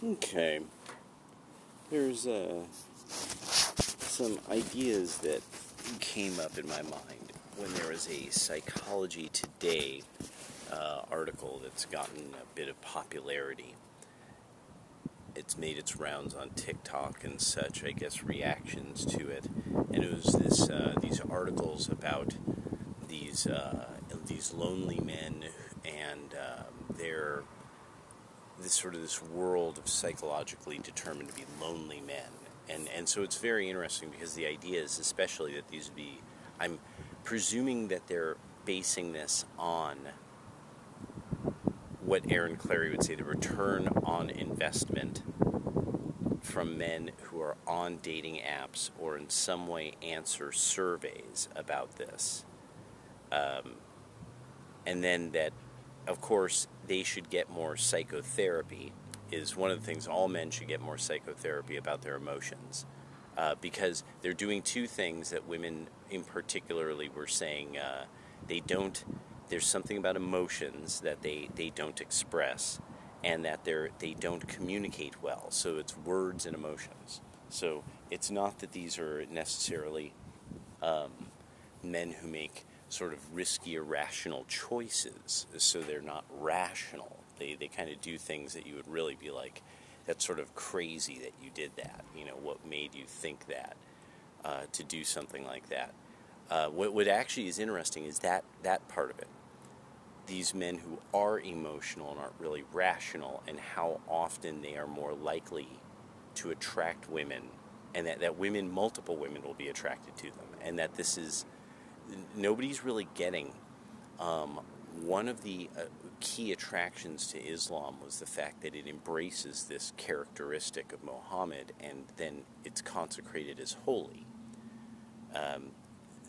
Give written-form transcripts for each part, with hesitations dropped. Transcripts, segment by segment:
Okay, there's some ideas that came up in my mind when there was a Psychology Today article that's gotten a bit of popularity. It's made its rounds on TikTok and such, I guess, reactions to it, and it was these articles about these lonely men and their this world of psychologically determined to be lonely men. And so it's very interesting because the idea is especially that these would be, I'm presuming that they're basing this on what Aaron Clarey would say, the return on investment from men who are on dating apps or in some way answer surveys about this. And then that, of course, they should get more psychotherapy is one of the things. All men should get more psychotherapy about their emotions because they're doing two things that women in particularly were saying they don't. There's something about emotions that they don't express and that they don't communicate well. So it's words and emotions. So it's not that these are necessarily men who make sort of risky, irrational choices, so they're not rational. They kind of do things that you would really be like, that's sort of crazy that you did that. You know, what made you think that, to do something like that? What actually is interesting is that part of it. These men who are emotional and aren't really rational, and how often they are more likely to attract women, and that women, multiple women, will be attracted to them, and that this is, nobody's really getting. One of the key attractions to Islam was the fact that it embraces this characteristic of Muhammad, and then it's consecrated as holy.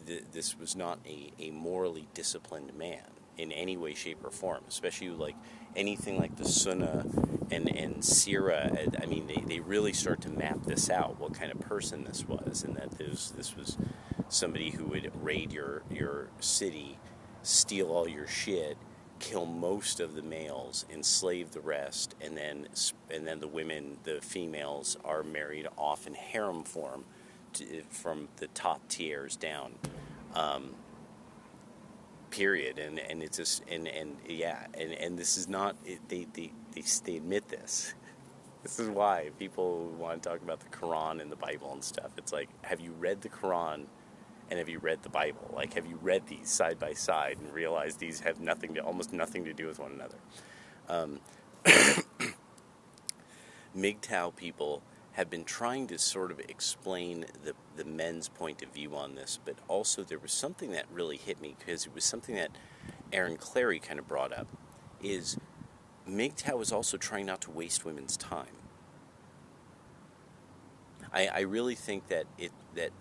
This was not a morally disciplined man in any way, shape, or form, especially like anything like the Sunnah and Sirah. I mean, they really start to map this out, what kind of person this was, and that this was somebody who would raid your city, steal all your shit, kill most of the males, enslave the rest, and then the women, the females, are married off in harem form from the top tiers down. Period. And it's just and this is not they admit this. This is why people want to talk about the Quran and the Bible and stuff. It's like, have you read the Quran and have you read the Bible? Like, have you read these side by side and realized these have almost nothing to do with one another? MGTOW people have been trying to sort of explain the men's point of view on this, but also there was something that really hit me, because it was something that Aaron Clarey kind of brought up, is MGTOW is also trying not to waste women's time. I really think that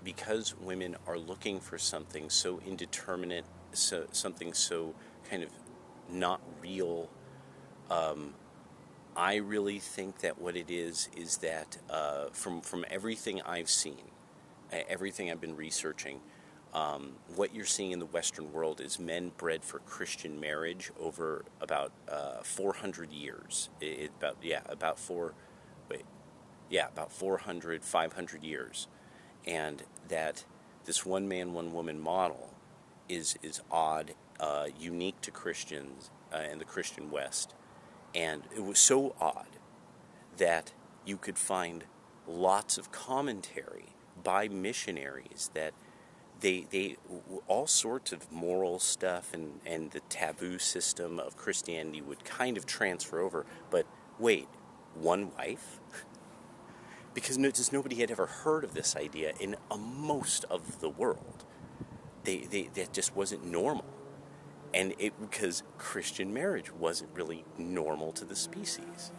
because women are looking for something so indeterminate, something so kind of not real, I really think that what it is that from everything I've seen, everything I've been researching, what you're seeing in the Western world is men bred for Christian marriage over about 400 years. About 400, 500 years. And that this one man, one woman model is odd, unique to Christians and the Christian West. And it was so odd that you could find lots of commentary by missionaries that they all sorts of moral stuff and the taboo system of Christianity would kind of transfer over. But wait, one wife? Because nobody had ever heard of this idea in most of the world. That just wasn't normal. And because Christian marriage wasn't really normal to the species.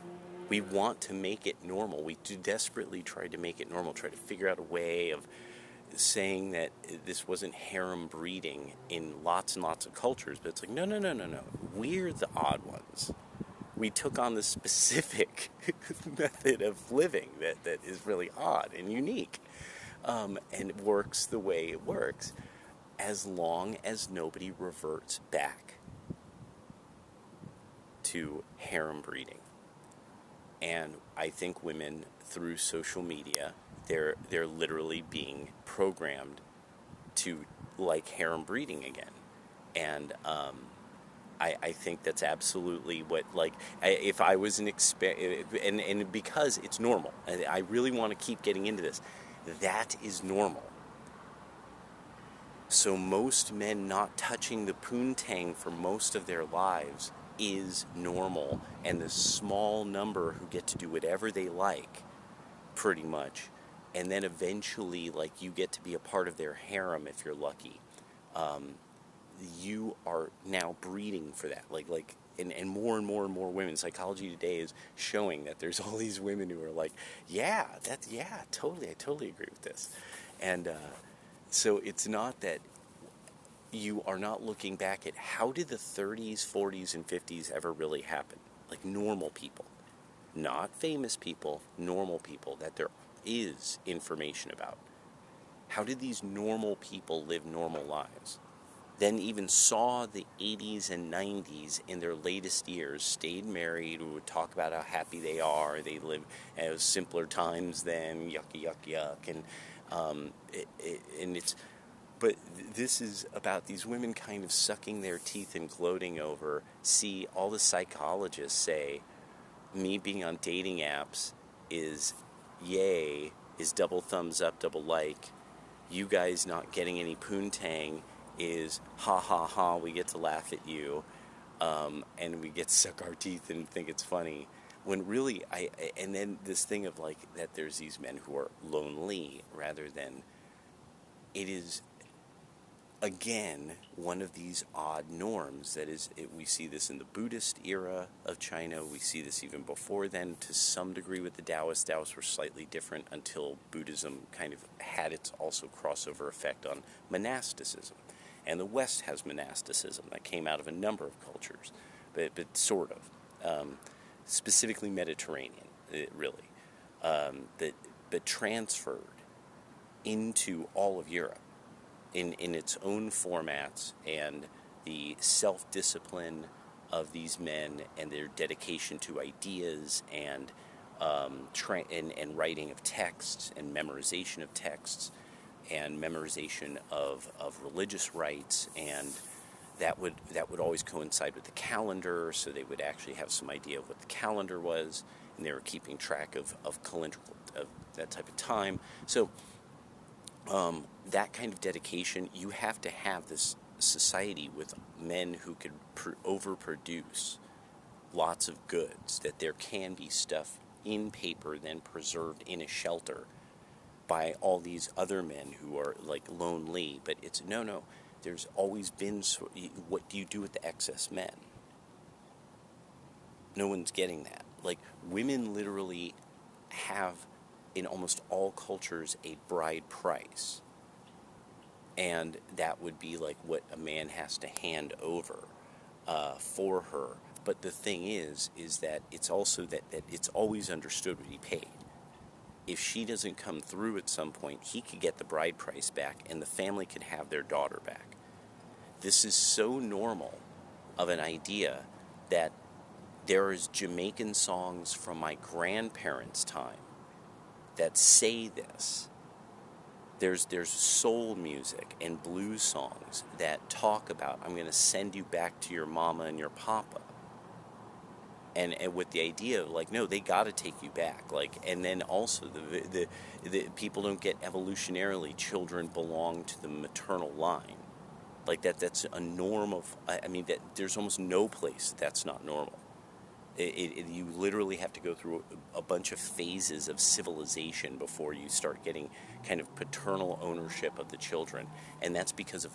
We want to make it normal. We do desperately try to make it normal, try to figure out a way of saying that this wasn't harem breeding in lots and lots of cultures. But it's like, no. We're the odd ones. We took on this specific method of living that is really odd and unique. And it works the way it works, as long as nobody reverts back to harem breeding. And I think women, through social media, they're literally being programmed to like harem breeding again. And I think that's absolutely what, like, if I was and because it's normal, and I really want to keep getting into this, that is normal. So most men not touching the poontang for most of their lives is normal, and the small number who get to do whatever they like, pretty much, and then eventually, like, you get to be a part of their harem if you're lucky. You are now breeding for that, and more and more and more women. Psychology Today is showing that there's all these women who are like, yeah, totally, I totally agree with this. And so it's not that you are not looking back at how did the 30s, 40s, and 50s ever really happen. Like normal people, not famous people, normal people that there is information about. How did these normal people live normal lives? Then even saw the 80s and 90s in their latest years, stayed married, would talk about how happy they are, they live as simpler times then, yuck, yuck, yuck, and it's, but this is about these women kind of sucking their teeth and gloating over, see, all the psychologists say, me being on dating apps is yay, is double thumbs up, double like, you guys not getting any poontang is ha ha ha, we get to laugh at you, and we get to suck our teeth and think it's funny. When really, and then this thing of like that there's these men who are lonely rather than, it is, again, one of these odd norms that is, we see this in the Buddhist era of China, we see this even before then to some degree with the Taoists. Taoists were slightly different until Buddhism kind of had its also crossover effect on monasticism. And the West has monasticism that came out of a number of cultures, but sort of, specifically Mediterranean, really, but transferred into all of Europe in its own formats, and the self-discipline of these men and their dedication to ideas and writing of texts and memorization of texts and memorization of religious rites, and that would always coincide with the calendar, so they would actually have some idea of what the calendar was, and they were keeping track of calendrical, of that type of time. So that kind of dedication, you have to have this society with men who could overproduce lots of goods, that there can be stuff in paper then preserved in a shelter by all these other men who are like lonely, but it's no, there's always been, what do you do with the excess men? No one's getting that. Like, women literally have, in almost all cultures, a bride price. And that would be like what a man has to hand over for her. But the thing is that it's also that it's always understood what he paid. If she doesn't come through at some point, he could get the bride price back and the family could have their daughter back. This is so normal of an idea that there is Jamaican songs from my grandparents' time that say this. There's soul music and blues songs that talk about, I'm going to send you back to your mama and your papa. And with the idea of like, no, they got to take you back. Like, and then also the people don't get evolutionarily, children belong to the maternal line. Like that's a norm of, I mean, that there's almost no place that's not normal. You literally have to go through a bunch of phases of civilization before you start getting kind of paternal ownership of the children. And that's because of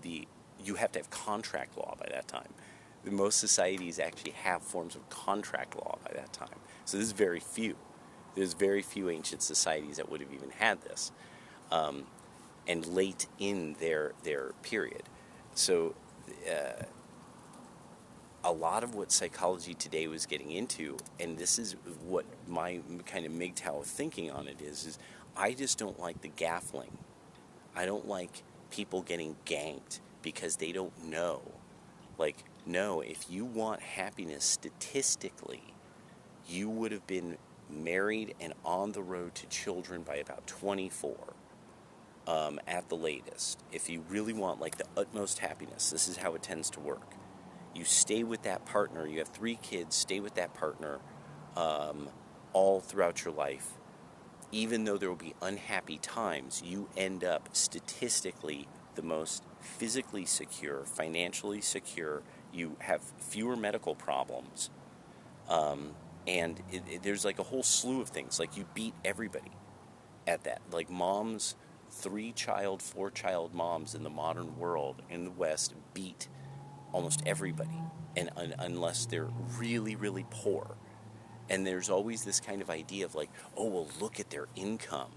you have to have contract law by that time. Most societies actually have forms of contract law by that time. So there's very few. There's very few ancient societies that would have even had this. And late in their period. So a lot of what Psychology Today was getting into, and this is what my kind of MGTOW thinking on it is I just don't like the gaffling. I don't like people getting ganked because they don't know. Like, no, if you want happiness statistically, you would have been married and on the road to children by about 24, at the latest. If you really want like the utmost happiness, this is how it tends to work. You stay with that partner. You have 3 kids. Stay with that partner all throughout your life. Even though there will be unhappy times, you end up statistically the most physically secure, financially secure. You have fewer medical problems. And there's like a whole slew of things. Like you beat everybody at that. Like moms, 3-child, 4-child moms in the modern world, in the West, beat almost everybody. And unless they're really, really poor. And there's always this kind of idea of like, oh, well, look at their income.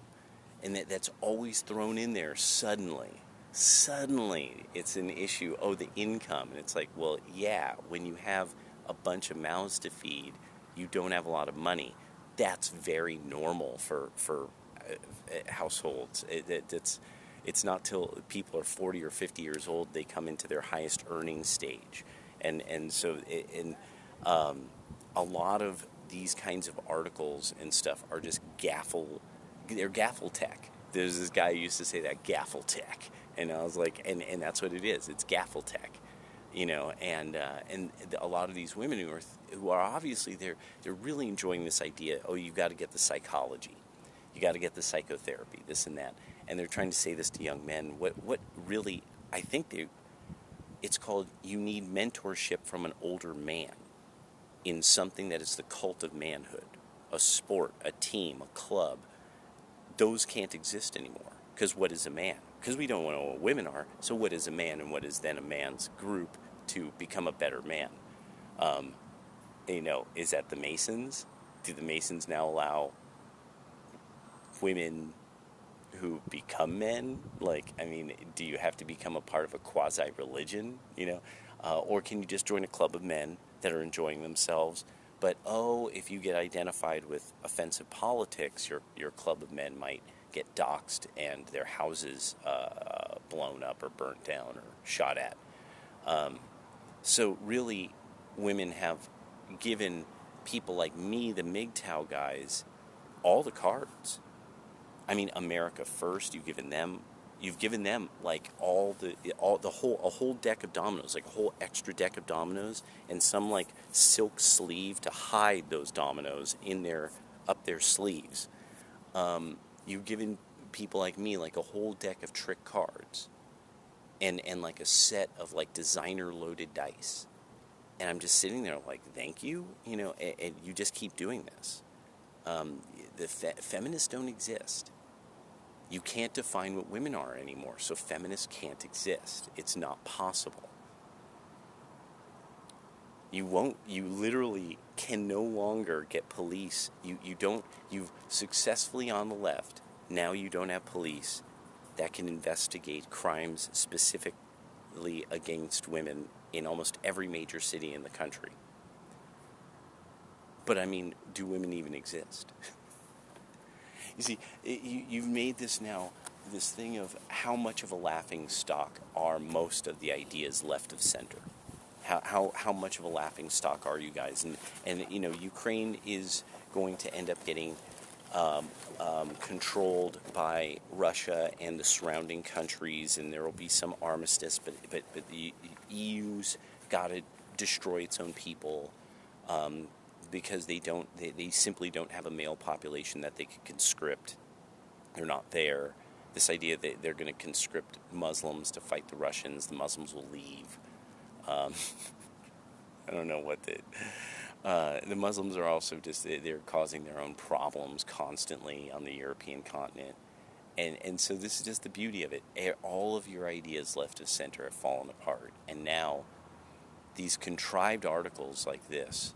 And that's always thrown in there suddenly. Suddenly, it's an issue. Oh, the income. And it's like, well, yeah, when you have a bunch of mouths to feed, you don't have a lot of money. That's very normal for households. It's not till people are 40 or 50 years old they come into their highest earning stage. And so a lot of these kinds of articles and stuff are just they're gaffle tech. There's this guy who used to say that, gaffle tech. And I was like, and that's what it is. It's gaffle tech, and a lot of these women who are obviously, they're really enjoying this idea. Oh, you've got to get the psychology. You got to get the psychotherapy, this and that. And they're trying to say this to young men. What really, I think it's called, you need mentorship from an older man in something that is the cult of manhood, a sport, a team, a club. Those can't exist anymore. Because what is a man? Because we don't know what women are. So what is a man, and what is then a man's group to become a better man? Is that the Masons? Do the Masons now allow women who become men? Do you have to become a part of a quasi-religion? Or can you just join a club of men that are enjoying themselves? But if you get identified with offensive politics, your club of men might get doxxed and their houses blown up or burnt down or shot at. So really, women have given people like me, the MGTOW guys, all the cards. I mean, America First, you've given them like a whole deck of dominoes, like a whole extra deck of dominoes, and some like silk sleeve to hide those dominoes up their sleeves. You've given people like me like a whole deck of trick cards, and like a set of like designer loaded dice, and I'm just sitting there like, thank you, and you just keep doing this. The feminists don't exist. You can't define what women are anymore, so feminists can't exist. It's not possible. You literally can no longer get police. You've successfully on the left, now you don't have police that can investigate crimes specifically against women in almost every major city in the country. But do women even exist? You see, you've made this thing of how much of a laughing stock are most of the ideas left of center. How much of a laughing stock are you guys? And Ukraine is going to end up getting controlled by Russia and the surrounding countries, and there will be some armistice. But the EU's got to destroy its own people. Because they simply don't have a male population that they could conscript. They're not there. This idea that they're going to conscript Muslims to fight the Russians, the Muslims will leave. I don't know what the Muslims are also they're causing their own problems constantly on the European continent. And so this is just the beauty of it. All of your ideas left of center have fallen apart. And now these contrived articles like this,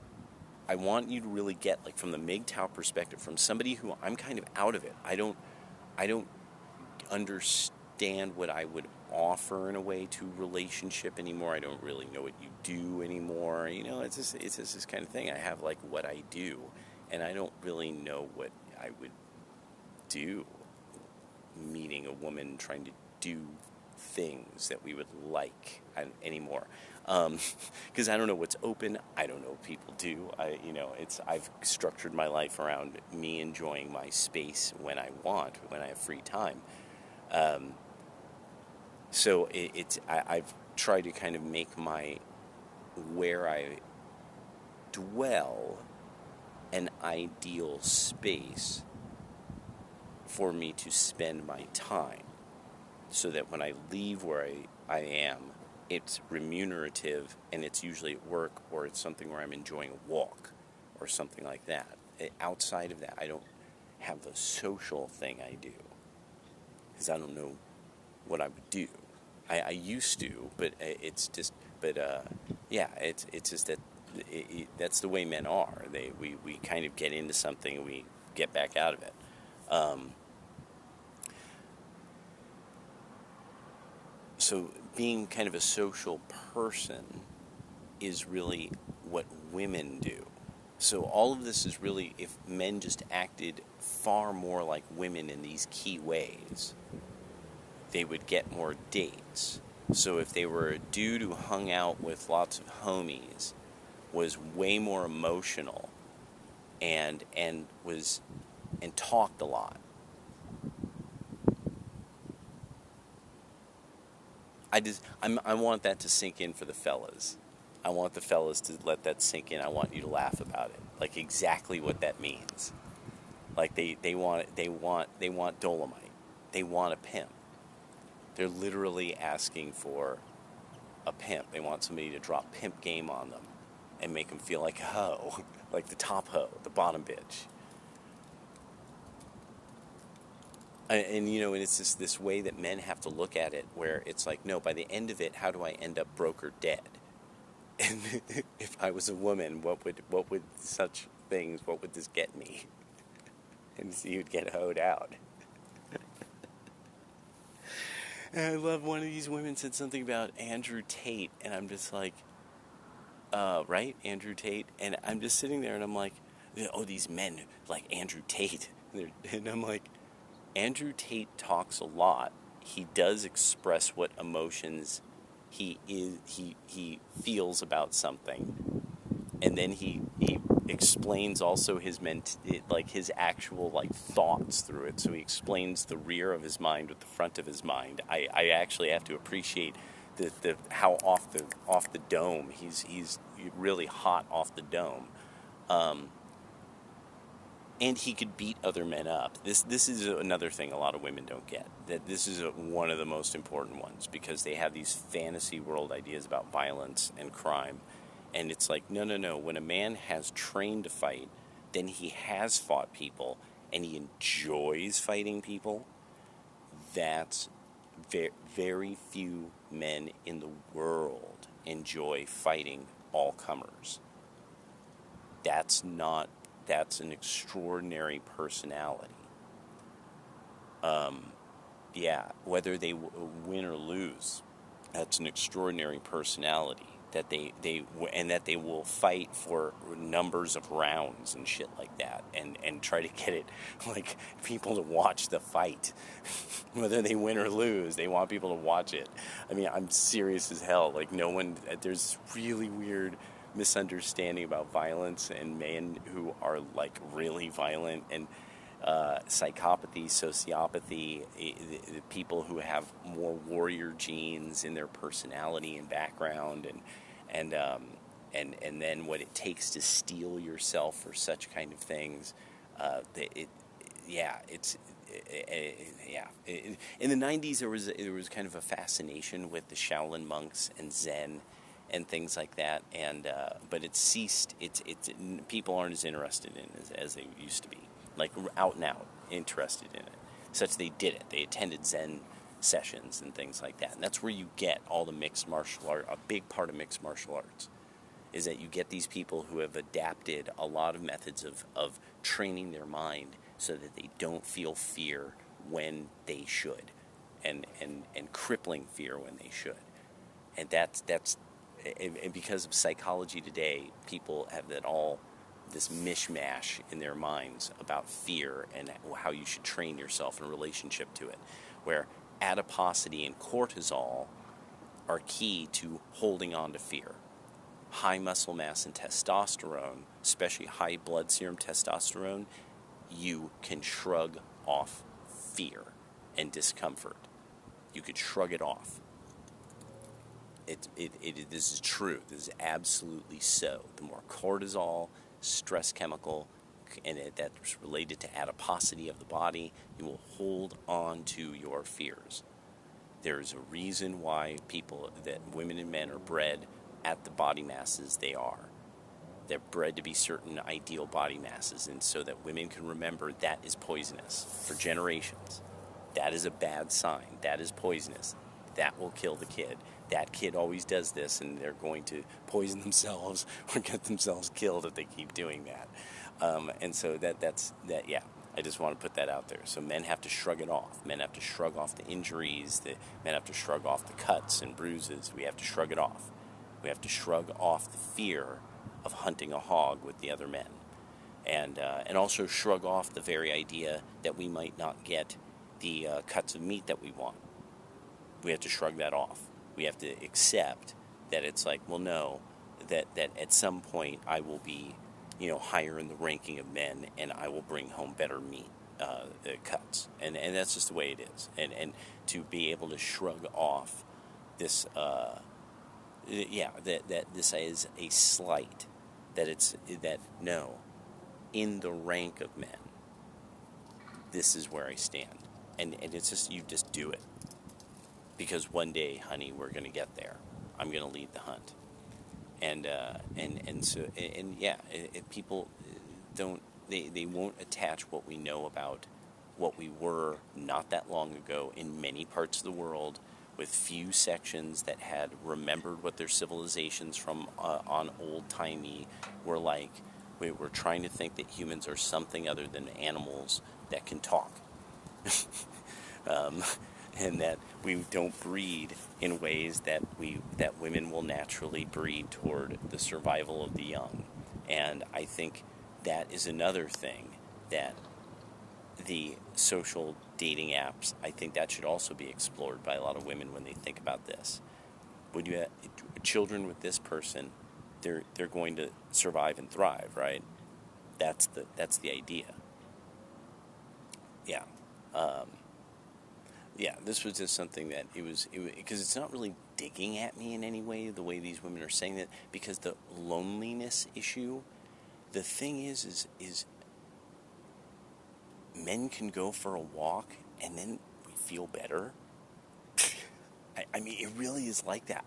I want you to really get, like, from the MGTOW perspective, from somebody who I'm kind of out of it. I don't understand what I would offer in a way to relationship anymore. I don't really know what you do anymore. It's just this kind of thing. I have like what I do, and I don't really know what I would do. Meeting a woman, trying to do things that we would like anymore. Because I don't know what's open. I don't know what people do. I've structured my life around me enjoying my space when I want, when I have free time. Um, I've tried to kind of make where I dwell an ideal space for me to spend my time, so that when I leave where I am, it's remunerative, and it's usually at work, or it's something where I'm enjoying a walk or something like that. Outside of that, I don't have the social thing I do, because I don't know what I would do. I used to, but it's just that that's the way men are. We kind of get into something and we get back out of it. So being kind of a social person is really what women do. So all of this is really, if men just acted far more like women in these key ways, they would get more dates. So if they were a dude who hung out with lots of homies, was way more emotional, and talked a lot, I want that to sink in for the fellas. I want the fellas to let that sink in. I want you to laugh about it, like exactly what that means. Like they want Dolomite. They want a pimp. They're literally asking for a pimp. They want somebody to drop pimp game on them and make them feel like a hoe, like the top hoe, the bottom bitch. And it's just this way that men have to look at it, where it's like, no, by the end of it, how do I end up broke or dead? And if I was a woman, what would this get me? And so you'd get hoed out. And I love, one of these women said something about Andrew Tate, and I'm just like, right, Andrew Tate? And I'm just sitting there, and I'm like, oh, these men like Andrew Tate. And I'm like, Andrew Tate talks a lot. He does express what emotions he feels about something, and then he explains also his his actual thoughts through it. So he explains the rear of his mind with the front of his mind. I actually have to appreciate the how off the dome he's really hot off the dome. And he could beat other men up. This is another thing a lot of women don't get. That this is one of the most important ones, because they have these fantasy world ideas about violence and crime. And it's like, no. When a man has trained to fight, then he has fought people, and he enjoys fighting people. That's very few men in the world enjoy fighting all comers. That's an extraordinary personality. Whether they win or lose, that's an extraordinary personality. That they will fight for numbers of rounds and shit like that, and try to get it like people to watch the fight. Whether they win or lose, they want people to watch it. I mean, I'm serious as hell. Like, there's really weird misunderstanding about violence and men who are like really violent, and psychopathy, sociopathy, the people who have more warrior genes in their personality and background, and then what it takes to steel yourself for such kind of things. In the 90s, there was kind of a fascination with the Shaolin monks and Zen and things like that, but it's ceased. People aren't as interested in it as they used to be, like out and out interested in it. Such they did it. They attended Zen sessions and things like that, and that's where you get all the mixed martial art. A big part of mixed martial arts is that you get these people who have adapted a lot of methods of training their mind so that they don't feel fear when they should, and crippling fear when they should, and that's. And because of psychology today, people have this mishmash in their minds about fear and how you should train yourself in relationship to it, where adiposity and cortisol are key to holding on to fear. High muscle mass and testosterone, especially high blood serum testosterone, you can shrug off fear and discomfort. You could shrug it off. This is true. This is absolutely so. The more cortisol, stress chemical, and that's related to adiposity of the body, you will hold on to your fears. There's a reason why women and men are bred at the body masses they are. They're bred to be certain ideal body masses, and so that women can remember that is poisonous for generations. That is a bad sign. That is poisonous. That will kill the kid. That kid always does this, and they're going to poison themselves or get themselves killed if they keep doing that. And so that's yeah. I just want to put that out there. So men have to shrug it off. Men have to shrug off the injuries. Men have to shrug off the cuts and bruises. We have to shrug it off. We have to shrug off the fear of hunting a hog with the other men. And also shrug off the very idea that we might not get the cuts of meat that we want. We have to shrug that off. We have to accept that it's like, well, no, that at some point I will be, higher in the ranking of men, and I will bring home better meat cuts, and that's just the way it is. And to be able to shrug off this, that this is a slight, that no, in the rank of men, this is where I stand, and it's just, you just do it, because one day, honey, we're gonna get there. I'm gonna lead the hunt. People they won't attach what we know about what we were not that long ago in many parts of the world, with few sections that had remembered what their civilizations from on old-timey were like. We're trying to think that humans are something other than animals that can talk. And that we don't breed in ways that women will naturally breed toward the survival of the young. And I think that is another thing that the social dating apps, I think that should also be explored by a lot of women when they think about this. When you have children with this person, they're going to survive and thrive, right? That's the idea. Yeah. This was just something that it was because it's not really digging at me in any way, the way these women are saying that, because the loneliness issue, the thing is men can go for a walk and then we feel better. I mean, it really is like that.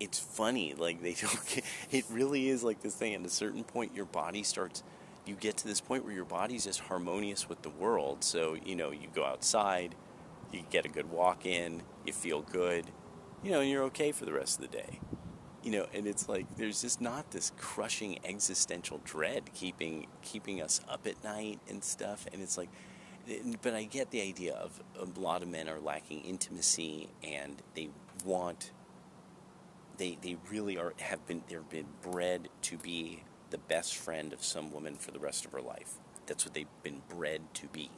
It's funny, like they don't, it really is like this thing. At a certain point, your body starts, you get to this point where your body's just harmonious with the world. So, you go outside, you get a good walk in, you feel good, and you're okay for the rest of the day. And it's like, there's just not this crushing existential dread keeping us up at night and stuff. And it's like, but I get the idea of a lot of men are lacking intimacy, and they really have been bred to be the best friend of some woman for the rest of her life. That's what they've been bred to be.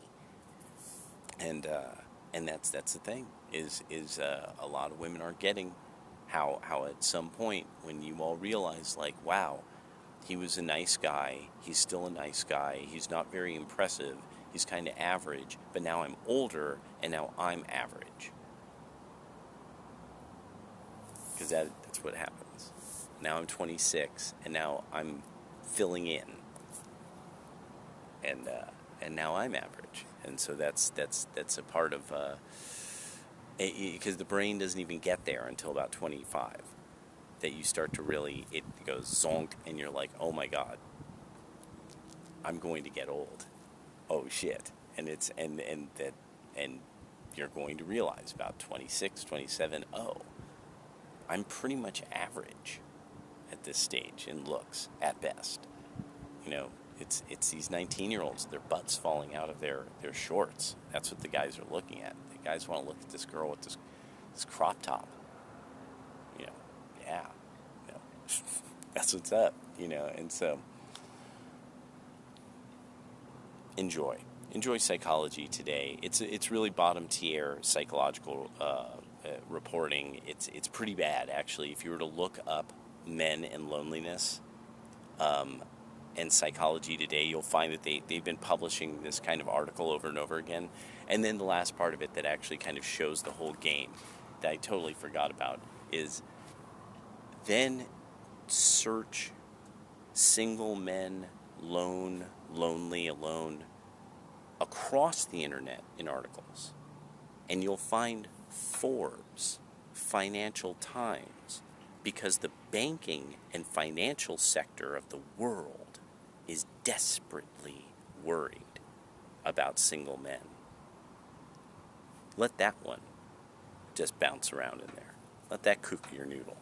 And that's the thing, is a lot of women aren't getting how at some point, when you all realize, like, wow, he was a nice guy, he's still a nice guy, he's not very impressive, he's kind of average, but now I'm older, and now I'm average. Because that's what happens. Now I'm 26, and now I'm filling in. And now I'm average. And so that's a part of, because the brain doesn't even get there until about 25, that you start to really, it goes zonk, and you're like, oh my God, I'm going to get old. Oh shit. And you're going to realize about 26, 27, I'm pretty much average at this stage in looks, at best. It's these 19-year-olds, their butts falling out of their shorts. That's what the guys are looking at. The guys want to look at this girl with this crop top. That's what's up, and so enjoy psychology today. It's really bottom tier psychological reporting. It's pretty bad, actually. If you were to look up men and loneliness and Psychology Today, you'll find that they've been publishing this kind of article over and over again. And then the last part of it that actually kind of shows the whole game that I totally forgot about is then search single men, lonely, alone across the internet in articles. And you'll find Forbes, Financial Times, because the banking and financial sector of the world is desperately worried about single men. Let that one just bounce around in there. Let that cook your noodle.